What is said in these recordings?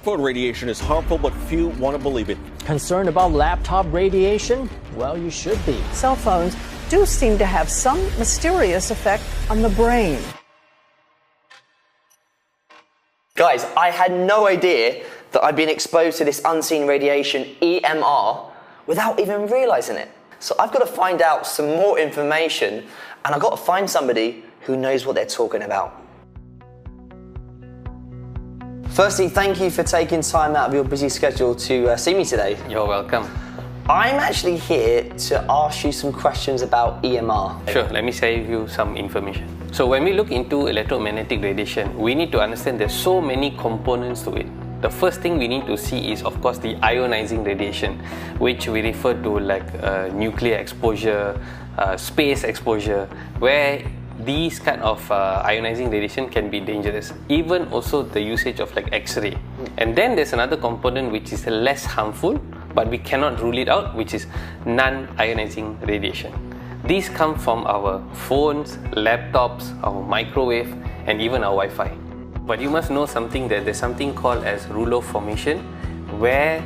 Phone radiation is harmful, but few want to believe it. Concerned about laptop radiation? Well, you should be. Cell phones do seem to have some mysterious effect on the brain. Guys, I had no idea that I'd been exposed to this unseen radiation, EMR, without even realizing it. So I've got to find out some more information, and I've got to find somebody who knows what they're talking about. Firstly, thank you for taking time out of your busy schedule to see me today. You're welcome. I'm actually here to ask you some questions about EMR. Sure, let me share you some information. So when we look into electromagnetic radiation, we need to understand there's so many components to it. The first thing we need to see is, of course, the ionizing radiation, which we refer to like nuclear exposure, space exposure, where these kind of ionizing radiation can be dangerous. Even also the usage of like X-ray. And then there's another component which is less harmful, but we cannot rule it out, which is non-ionizing radiation. These come from our phones, laptops, our microwave, and even our Wi-Fi. But you must know something, that there's something called as rouleau formation, where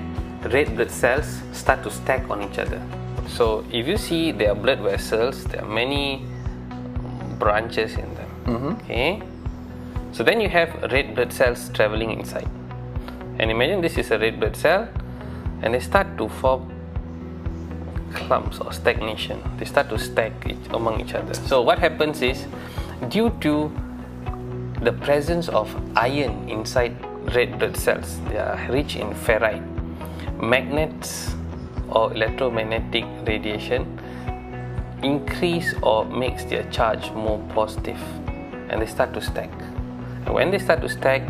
red blood cells start to stack on each other. So if you see there are blood vessels, there are many branches in them. Okay, so then you have red blood cells traveling inside, and imagine this is a red blood cell, and they start to form clumps or stagnation. They start to stack among each other. So what happens is, due to the presence of iron inside red blood cells, they are rich in ferrite, magnets or electromagnetic radiation increase or makes their charge more positive, and they start to stack. And when they start to stack,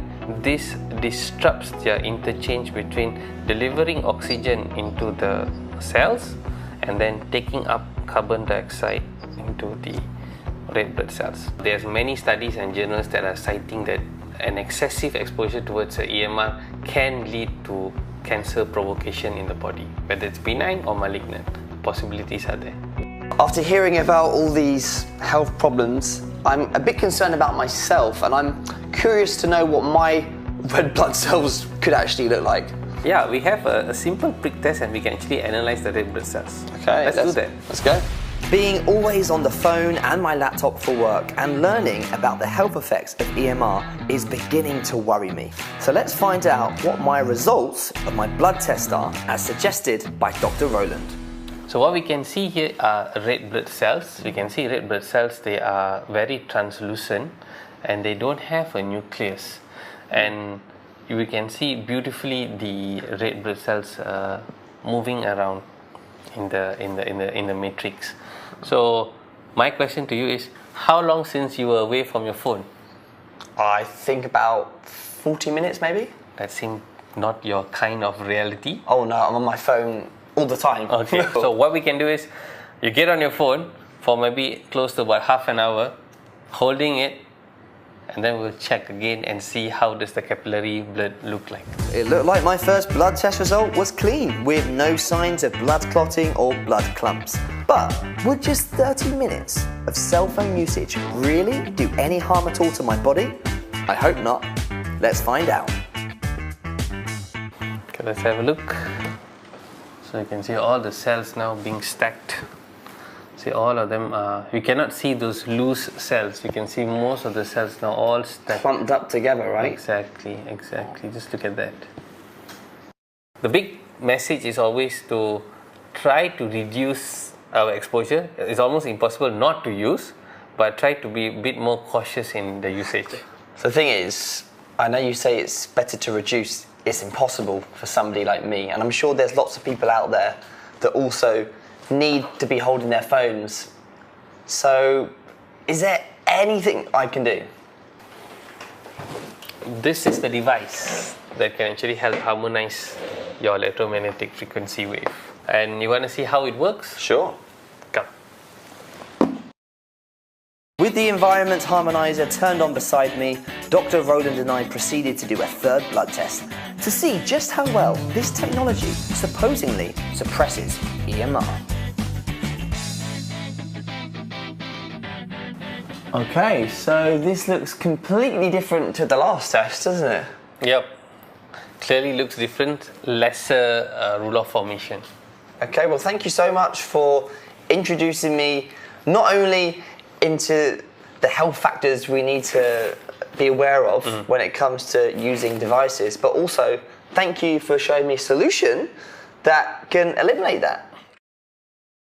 this disrupts their interchange between delivering oxygen into the cells and then taking up carbon dioxide into the red blood cells. There's many studies and journals that are citing that an excessive exposure towards the EMR can lead to cancer provocation in the body, whether it's benign or malignant. Possibilities are there. After hearing about all these health problems, I'm a bit concerned about myself, and I'm curious to know what my red blood cells could actually look like. Yeah, we have a simple prick test, and we can actually analyze the red blood cells. Okay, let's do that. Let's go. Being always on the phone and my laptop for work and learning about the health effects of EMR is beginning to worry me. So let's find out what my results of my blood test are, as suggested by Dr. Roland. So what we can see here are red blood cells. We can see red blood cells, they are very translucent and they don't have a nucleus. And we can see beautifully the red blood cells moving around in the matrix. So my question to you is, how long since you were away from your phone? I think about 40 minutes maybe. That seems not your kind of reality. Oh no, I'm on my phone all the time. Okay, so what we can do is, you get on your phone for maybe close to about half an hour, holding it, and then we'll check again and see how does the capillary blood look like. It looked like my first blood test result was clean, with no signs of blood clotting or blood clumps. But would just 30 minutes of cell phone usage really do any harm at all to my body? I hope not. Let's find out. Okay, let's have a look. So you can see all the cells now being stacked. See, all of them are, you cannot see those loose cells. You can see most of the cells now all stacked. Clumped up together, right? Exactly, exactly. Just look at that. The big message is always to try to reduce our exposure. It's almost impossible not to use, but try to be a bit more cautious in the usage. So the thing is, I know you say it's better to reduce. It's impossible for somebody like me, and I'm sure there's lots of people out there that also need to be holding their phones. So is there anything I can do? This is the device that can actually help harmonize your electromagnetic frequency wave. And you want to see how it works? Sure. Come. With the environment harmonizer turned on beside me, Dr. Roland and I proceeded to do a third blood test to see just how well this technology supposedly suppresses EMR. Okay, so this looks completely different to the last test, doesn't it? Yep. clearly looks different, lesser rule of formation. Okay, well, thank you so much for introducing me not only into the health factors we need to be aware of when it comes to using devices, but also thank you for showing me a solution that can eliminate that.